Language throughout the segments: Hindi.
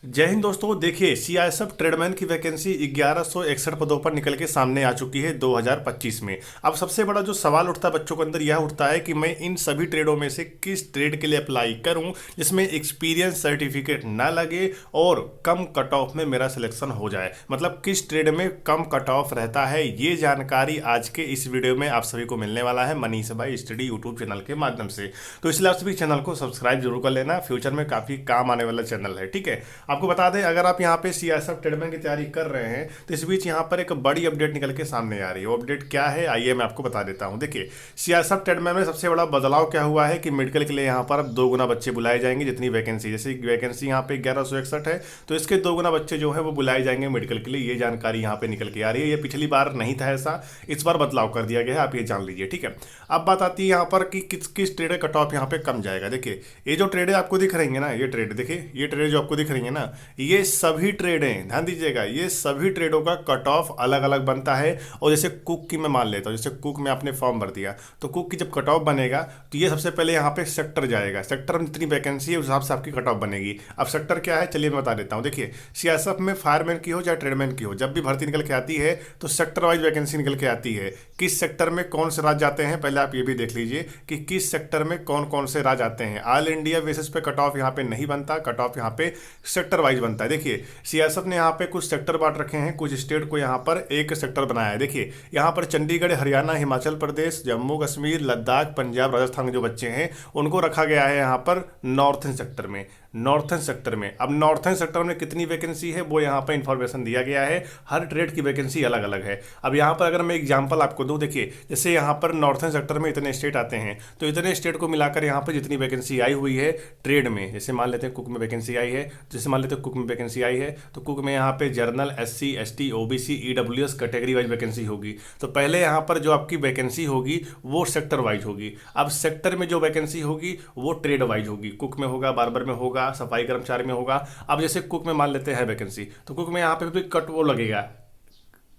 जय हिंद दोस्तों। देखिए, सीआईएसएफ ट्रेडमैन की वैकेंसी 1161 पदों पर निकल के सामने आ चुकी है 2025 में। अब सबसे बड़ा जो सवाल उठता है बच्चों के अंदर यह उठता है कि मैं इन सभी ट्रेडों में से किस ट्रेड के लिए अप्लाई करूं जिसमें एक्सपीरियंस सर्टिफिकेट ना लगे और कम कट ऑफ में मेरा सिलेक्शन हो जाए। मतलब किस ट्रेड में कम कट ऑफ रहता है, ये जानकारी आज के इस वीडियो में आप सभी को मिलने वाला है मनीष भाई स्टडी यूट्यूब चैनल के माध्यम से। तो इसलिए आप सभी चैनल को सब्सक्राइब जरूर कर लेना, फ्यूचर में काफ़ी काम आने वाला चैनल है। ठीक है, आपको बता दें, अगर आप यहाँ पे सीआईएसएफ ट्रेडमैन की तैयारी कर रहे हैं तो इस बीच यहाँ पर एक बड़ी अपडेट निकल के सामने आ रही है। वो अपडेट क्या है आइए मैं आपको बता देता हूँ। देखिए, सीआईएसएफ ट्रेडमैन में सबसे बड़ा बदलाव क्या हुआ है कि मेडिकल के लिए यहाँ पर अब 2 गुना बच्चे बुलाए जाएंगे। जितनी वैकेंसी, जैसे वैकेंसी यहाँ पे 1161 है तो इसके 2 गुना बच्चे जो है वो बुलाए जाएंगे मेडिकल के लिए। ये जानकारी यहाँ पे निकल के आ रही है। ये पिछली बार नहीं था ऐसा, इस बार बदलाव कर दिया गया है, आप ये जान लीजिए। ठीक है, अब बात आती है यहाँ पर कि किस किस ट्रेड कट ऑफ यहाँ पे कम जाएगा। देखिए, ये जो ट्रेड आपको दिख रही है ना, ये ट्रेड देखिए, ये ट्रेड जो आपको दिख रही है ना, ये सभी ट्रेडें, ध्यान दीजिएगा, ये सभी ट्रेडों का कट ऑफ अलग अलग बनता है। और जैसे कुक की मैं मान लेता हूँ, जैसे कुक में आपने फॉर्म भर दिया तो कुक की जब कट ऑफ बनेगा तो ये सबसे पहले यहाँ पे सेक्टर जाएगा। सेक्टर में जितनी वैकेंसी है उस हिसाब से आपकी कट ऑफ बनेगी। अब सेक्टर क्या है चलिए मैं बता देता हूँ। देखिए, सीआईएसएफ में फायरमैन की हो चाहे ट्रेडमैन की हो, जब भी भर्ती निकल के आती है तो सेक्टर वाइज वैकेंसी निकल के आती है। किस सेक्टर में कौन से राज्य आते हैं पहले आप ये भी देख लीजिए कि किस सेक्टर में कौन कौन से राज्य आते हैं। ऑल इंडिया बेसिस पे कट ऑफ यहाँ पे नहीं बनता, कट ऑफ यहाँ पे सेक्टर वाइज बनता है। देखिए, सीआईएसएफ ने यहाँ पे कुछ सेक्टर बांट रखे हैं, कुछ स्टेट को यहाँ पर एक सेक्टर बनाया है। देखिए, यहाँ पर चंडीगढ़, हरियाणा, हिमाचल प्रदेश, जम्मू कश्मीर, लद्दाख, पंजाब, राजस्थान के जो बच्चे हैं उनको रखा गया है यहाँ पर नॉर्थन सेक्टर में। नॉर्थन सेक्टर में, अब नॉर्थन सेक्टर में कितनी वैकेंसी है वो यहाँ पर इंफॉर्मेशन दिया गया है। हर ट्रेड की वैकेंसी अलग अलग है। अब यहाँ पर अगर मैं एग्जांपल आपको दूं, देखिए जैसे यहाँ पर नॉर्थन सेक्टर में इतने स्टेट आते हैं तो इतने स्टेट को मिलाकर यहाँ पर जितनी वैकेंसी आई हुई है ट्रेड में, जैसे मान लेते हैं कुक में वैकेंसी आई है, जैसे मान लेते हैं कुक में वैकेंसी आई है तो कुक में यहाँ पे journal, SC, ST, OBC, EWS category wise vacancy होगी। तो पहले यहाँ पर जो आपकी वैकेंसी होगी वो सेक्टर वाइज होगी। अब सेक्टर में जो वैकेंसी होगी वो ट्रेड वाइज होगी। कुक में होगा, बार्बर में होगा, सफाई कर्मचारी में होगा। अब जैसे कुक में मान लेते हैं वैकेंसी तो कुक में यहाँ पे भी कट वो लगेगा,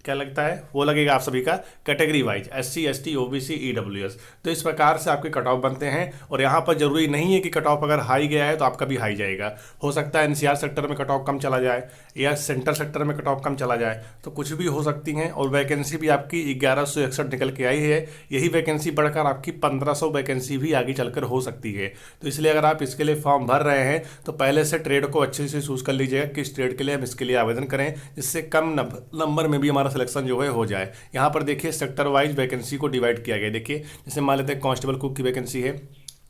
क्या लगता है वो लगेगा आप सभी का category wise, SC, ST, OBC, EWS. तो इस प्रकार से आपके कट ऑफ बनते हैं। और यहाँ पर जरूरी नहीं है कि कट ऑफ अगर हाई गया है तो आपका भी हाई जाएगा। हो सकता है एनसीआर सेक्टर में कट ऑफ कम चला जाए या सेंट्रल सेक्टर में कट ऑफ कम चला जाए, तो कुछ भी हो सकती हैं। और वैकेंसी भी आपकी 1161 निकल के आई है। यही वैकेंसी बढ़कर आपकी 1500 वैकेंसी भी आगे चलकर हो सकती है। तो इसलिए अगर आप इसके लिए फॉर्म भर रहे हैं तो पहले से ट्रेड को अच्छे से चूज कर लीजिएगा किस ट्रेड के लिए हम इसके लिए आवेदन करें, जिससे कम नंबर में भी हमारा सिलेक्शन जो है हो जाए। यहाँ पर देखिए सेक्टर वाइज वैकेंसी को डिवाइड किया गया। देखिए, जैसे मान लेते हैं कांस्टेबल कुक की वैकेंसी है,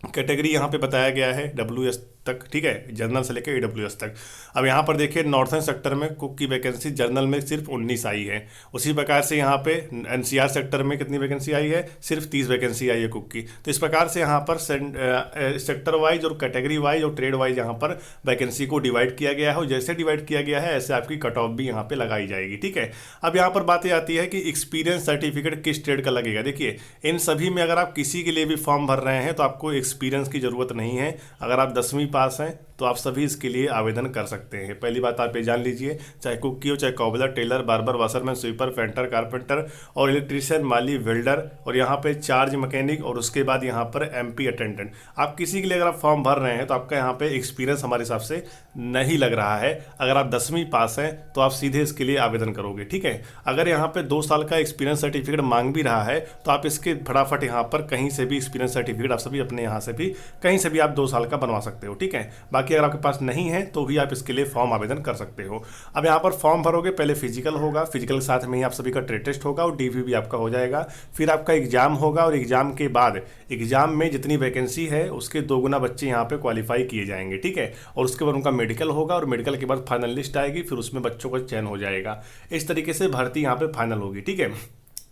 कैटेगरी यहाँ पे बताया गया है डब्ल्यूएस तक, ठीक है, जनरल से लेकर ईडब्ल्यूएस तक। अब यहाँ पर देखिए नॉर्थन सेक्टर में कुक की वैकेंसी जनरल में सिर्फ 19 आई है। उसी प्रकार से यहाँ पे एनसीआर सेक्टर में कितनी वैकेंसी आई है, सिर्फ 30 वैकेंसी आई है कुक की। तो इस प्रकार से यहाँ पर सेक्टर वाइज और कैटेगरी वाइज और ट्रेड वाइज यहाँ पर वैकेंसी को डिवाइड किया गया है। और जैसे डिवाइड किया गया है ऐसे आपकी कट ऑफ भी यहाँ पे लगाई जाएगी। ठीक है, अब यहाँ पर बात आती है कि एक्सपीरियंस सर्टिफिकेट किस ट्रेड का लगेगा। देखिए, इन सभी में अगर आप किसी के लिए भी फॉर्म भर रहे हैं तो आपको एक्सपीरियंस की जरूरत नहीं है। अगर आप 10वीं पास हैं तो आप सभी इसके लिए आवेदन कर सकते हैं। पहली बात आप ये जान लीजिए, चाहे कुक की हो, चाहे cobbler, tailor, barber, washerman, sweeper, painter, carpenter और इलेक्ट्रीशियन, माली, वेल्डर और यहाँ पे चार्ज मैकेनिक और उसके बाद यहाँ पर एमपी अटेंडेंट, आप किसी के लिए अगर आप फॉर्म भर रहे हैं तो आपका यहाँ पे एक्सपीरियंस हमारे हिसाब से नहीं लग रहा है। अगर आप 10वीं पास हैं तो आप सीधे इसके लिए आवेदन करोगे। ठीक है, अगर यहाँ पे 2 साल का एक्सपीरियंस सर्टिफिकेट मांग भी रहा है तो आप इसके फटाफट यहाँ पर कहीं से भी एक्सपीरियंस सर्टिफिकेट आप सभी अपने यहाँ से भी कहीं से भी आप 2 साल का बनवा सकते हो। ठीक है, बाकी अगर आपके पास नहीं है तो भी आप इसके लिए फॉर्म आवेदन कर सकते हो। अब यहाँ पर फॉर्म भरोगे, पहले फिजिकल होगा, फिजिकल के साथ में ही आप सभी का ट्रेड टेस्ट होगा और डीवी भी आपका हो जाएगा। फिर आपका एग्जाम होगा और एग्जाम के बाद एग्जाम में जितनी वैकेंसी है उसके 2 गुना बच्चे यहाँ पे क्वालिफाई किए जाएंगे। ठीक है, और उसके बाद उनका मेडिकल होगा और मेडिकल के बाद फाइनल लिस्ट आएगी, फिर उसमें बच्चों का चयन हो जाएगा। इस तरीके से भर्ती यहाँ पे फाइनल होगी। ठीक है,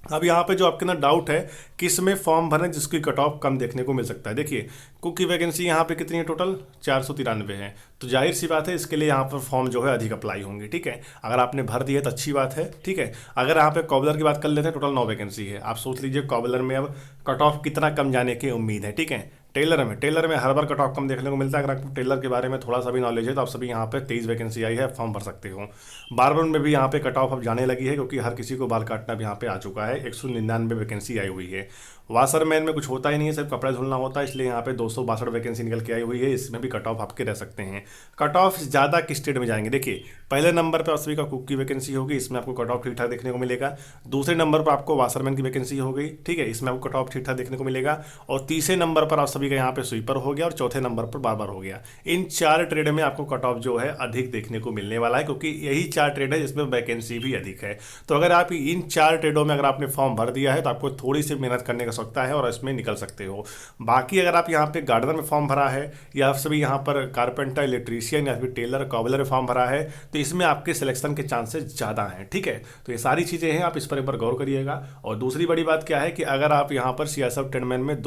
अब यहाँ पे जो आपके ना डाउट है किस में फॉर्म भरें जिसकी कट ऑफ कम देखने को मिल सकता है। देखिए, कुक की वैकेंसी यहाँ पे कितनी है, टोटल 493 है। तो जाहिर सी बात है इसके लिए यहाँ पर फॉर्म जो है अधिक अप्लाई होंगे। ठीक है, अगर आपने भर दिया तो अच्छी बात है। ठीक है, अगर यहाँ पे कॉबलर की बात कर लेते हैं, टोटल 9 वैकेंसी है। आप सोच लीजिए कॉबलर में अब कट ऑफ कितना कम जाने की उम्मीद है। ठीक है, टेलर में हर बार कट ऑफ कम देखने को मिलता है। अगर आपको टेलर के बारे में थोड़ा सा भी नॉलेज है तो आप सभी यहाँ पे 23 वैकेंसी आई है, फॉर्म भर सकते हो। बारबर में भी यहाँ पे कट ऑफ अब जाने लगी है क्योंकि हर किसी को बाल काटना भी यहाँ पे आ चुका है। 199 वैकेंसी आई हुई है। वाशरमैन में कुछ होता ही नहीं है, सिर्फ कपड़े धुलना होता है, इसलिए यहाँ पे 262 वैकेंसी निकल के आई हुई है। इसमें भी कट ऑफ आपके रह सकते हैं। कट ऑफ ज़्यादा किस स्टेट में जाएंगे? देखिए, पहले नंबर पर आप सभी का कुक की वैकेंसी होगी, इसमें आपको कट ऑफ ठीक ठाक देखने को मिलेगा। दूसरे नंबर पर आपको वाशरमैन की वैकेंसी हो गई, ठीक है, इसमें आपको कट ऑफ ठीक ठाक देखने को मिलेगा। और तीसरे नंबर पर आप सभी का यहाँ पे स्वीपर हो गया और चौथे नंबर पर बार्बर हो गया। इन 4 ट्रेड में आपको कट ऑफ जो है अधिक देखने को मिलने वाला है, क्योंकि यही 4 ट्रेड है जिसमें वैकेंसी भी अधिक है। तो अगर आप इन 4 ट्रेडों में अगर आपने फॉर्म भर दिया है तो आपको थोड़ी सी मेहनत करने का सकता है और इसमें निकल सकते हो। बाकी अगर आप यहाँ पे गार्डनर में फॉर्म भरा है या आप सभी यहाँ पर कारपेंटर, इलेक्ट्रीशियन या फिर टेलर, कॉबलर में फॉर्म भरा है तो इसमें आपके सिलेक्शन के चांसेस ज़्यादा हैं, ठीक है। तो ये सारी चीज़ें हैं, आप इस पर एक बार गौर करिएगा। और दूसरी बड़ी बात क्या है कि अगर आप यहाँ पर सीएसएफ ट्रेडमैन में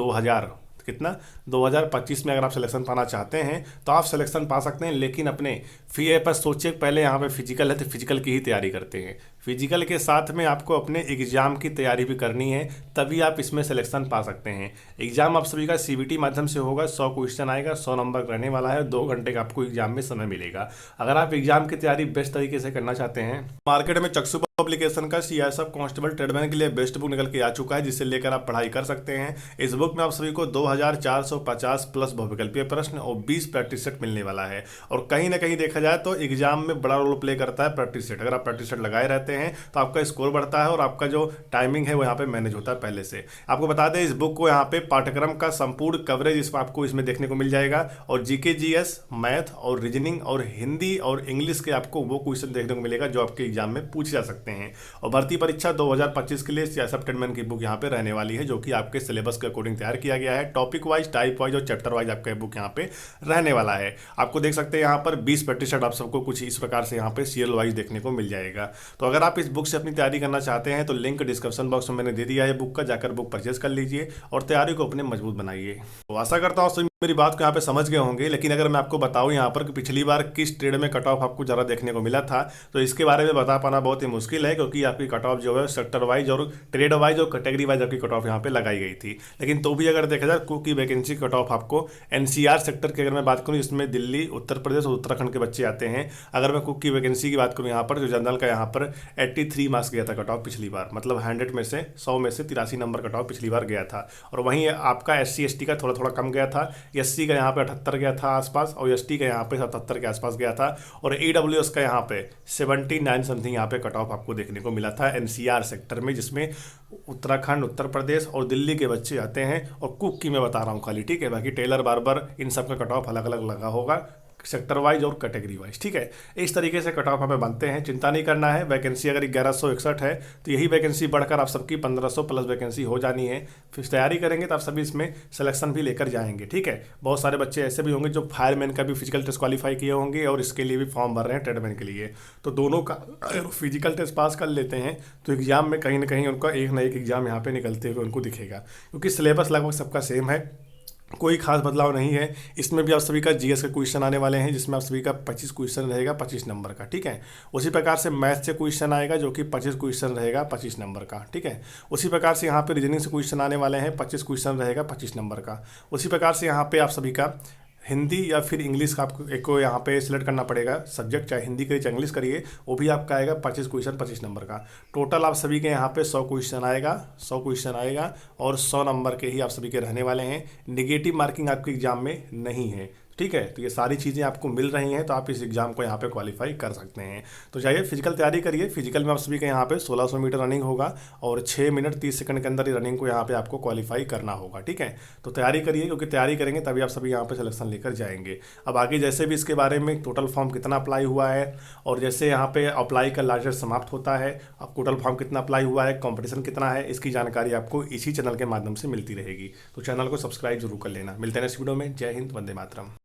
2025 में अगर आप सिलेक्शन पाना चाहते हैं तो आप सिलेक्शन पा सकते हैं, लेकिन अपने फी पर सोचिए, पहले यहाँ पे फिजिकल है तो फिजिकल की ही तैयारी करते हैं। फिजिकल के साथ में आपको अपने एग्जाम की तैयारी भी करनी है, तभी आप इसमें सिलेक्शन पा सकते हैं। एग्जाम आप सभी का सीबीटी माध्यम से होगा, 100 क्वेश्चन आएगा, 100 नंबर रहने वाला है, 2 घंटे का आपको एग्जाम में समय मिलेगा। अगर आप एग्जाम की तैयारी बेस्ट तरीके से करना चाहते हैं, मार्केट में चक्षु पब्लिकेशन का सीएसएफ कांस्टेबल ट्रेडमैन के लिए बेस्ट बुक निकल के आ चुका है, जिसे लेकर आप पढ़ाई कर सकते हैं। इस बुक में आप सभी को 2450 प्लस बहुविकल्पीय प्रश्न और 20 प्रैक्टिस सेट मिलने वाला है। और कहीं ना कहीं देखा जाए तो एग्जाम में बड़ा रोल प्ले करता है प्रैक्टिस सेट। अगर आप प्रैक्टिस सेट लगाए रहते हैं तो आपका स्कोर बढ़ता है और आपका जो टाइमिंग है वो यहाँ पे मैनेज होता है पहले से। आपको बता दें, इस बुक को यहाँ पे पाठ्यक्रम का संपूर्ण कवरेज इस आपको इसमें देखने को मिल जाएगा। और जीके, जीएस, मैथ और रीजनिंग और हिंदी और इंग्लिश के आपको वो क्वेश्चन देखने को मिलेगा जो आपके एग्जाम में पूछे जा सकते हैं। और भर्ती परीक्षा 2025 के लिए सीएसएफ ट्रेडमैन की बुक यहाँ पे रहने वाली है, जो कि आपके सिलेबस के अकॉर्डिंग तैयार किया गया है। टॉपिक वाइज, टाइप वाइज और चैप्टर वाइज आपका बुक यहाँ पे रहने वाला है। आपको देख सकते हैं यहाँ पर 20% आप सबको कुछ इस प्रकार से यहाँ पे सीरियल वाइज देखने को मिल जाएगा। तो अगर आप इस बुक से अपनी तैयारी करना चाहते हैं तो लिंक डिस्क्रिप्शन बॉक्स में मैंने दे दिया है बुक का, जाकर बुक परचेज कर लीजिए और तैयारी को अपने मजबूत बनाइए। तो आशा करता हूँ मेरी बात को यहाँ पे समझ गए होंगे। लेकिन अगर मैं आपको बताऊं यहाँ पर कि पिछली बार किस ट्रेड में कट ऑफ आपको ज़्यादा देखने को मिला था, तो इसके बारे में बता पाना बहुत ही मुश्किल है, क्योंकि आपकी कट ऑफ जो है सेक्टर वाइज और ट्रेड वाइज और कैटेगरी वाइज आपकी कट ऑफ यहाँ पे लगाई गई थी। लेकिन तो भी अगर देखा जाए कुक की वैकेंसी कट ऑफ आपको एनसीआर सेक्टर की अगर मैं बात करूँ, इसमें दिल्ली, उत्तर प्रदेश और उत्तराखंड के बच्चे आते हैं। अगर मैं कुक की वैकेंसी की बात करूँ यहाँ पर, जो जनरल का यहाँ पर 83 मार्क्स गया था कट ऑफ पिछली बार, मतलब 100 में से 100 में से 83 नंबर कट ऑफ पिछली बार गया था। और वहीं आपका SC ST का थोड़ा थोड़ा कम गया था, SC का यहाँ पे 78 गया था आसपास और ST का यहाँ पे 77 के आसपास गया था। और AWS का यहाँ पे 79 समथिंग यहाँ पे कट ऑफ आपको देखने को मिला था एनसीआर सेक्टर में, जिसमें उत्तराखंड, उत्तर प्रदेश और दिल्ली के बच्चे आते हैं। और कुक की मैं बता रहा हूँ खाली, ठीक है, बाकी टेलर, बार्बर इन सब का कट ऑफ अलग अलग लगा होगा सेक्टर वाइज और कैटेगरी वाइज, ठीक है। इस तरीके से कट ऑफ हमें बनते हैं, चिंता नहीं करना है। वैकेंसी अगर 1161 है तो यही वैकेंसी बढ़कर आप सबकी 1500 प्लस वैकेंसी हो जानी है। फिर तैयारी करेंगे तो आप सभी इसमें सिलेक्शन भी लेकर जाएंगे, ठीक है। बहुत सारे बच्चे ऐसे भी होंगे जो फायरमैन का भी फिजिकल टेस्ट क्वालिफाई किए होंगे और इसके लिए भी फॉर्म भर रहे हैं ट्रेडमैन के लिए। तो दोनों का अगर फिजिकल टेस्ट पास कर लेते हैं तो एग्जाम में कहीं ना कहीं उनका एक ना एक एग्जाम यहाँ पे निकलते हुए उनको दिखेगा, क्योंकि सिलेबस लगभग सबका सेम है, कोई खास बदलाव नहीं है। इसमें भी आप सभी का जीएस का क्वेश्चन आने वाले हैं, जिसमें आप सभी का 25 क्वेश्चन रहेगा 25 नंबर का, ठीक है। उसी प्रकार से मैथ से क्वेश्चन आएगा जो कि 25 क्वेश्चन रहेगा 25 नंबर का, ठीक है। उसी प्रकार से यहाँ पे रीजनिंग से क्वेश्चन आने वाले हैं, 25 क्वेश्चन रहेगा 25 नंबर का। उसी प्रकार से यहाँ पे आप सभी का हिंदी या फिर इंग्लिश का आपको एक को यहाँ पे सिलेक्ट करना पड़ेगा सब्जेक्ट, चाहे हिंदी करिए चाहे इंग्लिश करिए, वो भी आपका आएगा 25 क्वेश्चन 25 नंबर का। टोटल आप सभी के यहाँ पे 100 क्वेश्चन आएगा, 100 क्वेश्चन आएगा और 100 नंबर के ही आप सभी के रहने वाले हैं। नेगेटिव मार्किंग आपके एग्जाम में नहीं है, ठीक है। तो ये सारी चीज़ें आपको मिल रही हैं, तो आप इस एग्जाम को यहाँ पे क्वालिफाई कर सकते हैं। तो जाइए फिजिकल तैयारी करिए। फिजिकल में आप सभी के यहाँ पे 1600 मीटर रनिंग होगा और 6 मिनट 30 सेकंड के अंदर ही रनिंग को यहाँ पे आपको क्वालिफाई करना होगा, ठीक है। तो तैयारी करिए, क्योंकि तैयारी करेंगे तभी आप सभी यहाँ पे सिलेक्शन लेकर जाएंगे। अब आगे जैसे भी इसके बारे में टोटल फॉर्म कितना अप्लाई हुआ है और जैसे यहाँ पे अप्लाई का लास्ट डेट समाप्त होता है, अब टोटल फॉर्म कितना अप्लाई हुआ है, कॉम्पिटिशन कितना है, इसकी जानकारी आपको इसी चैनल के माध्यम से मिलती रहेगी। तो चैनल को सब्सक्राइब जरूर कर लेना। मिलते हैं इस वीडियो में। जय हिंद, वंदे मातरम।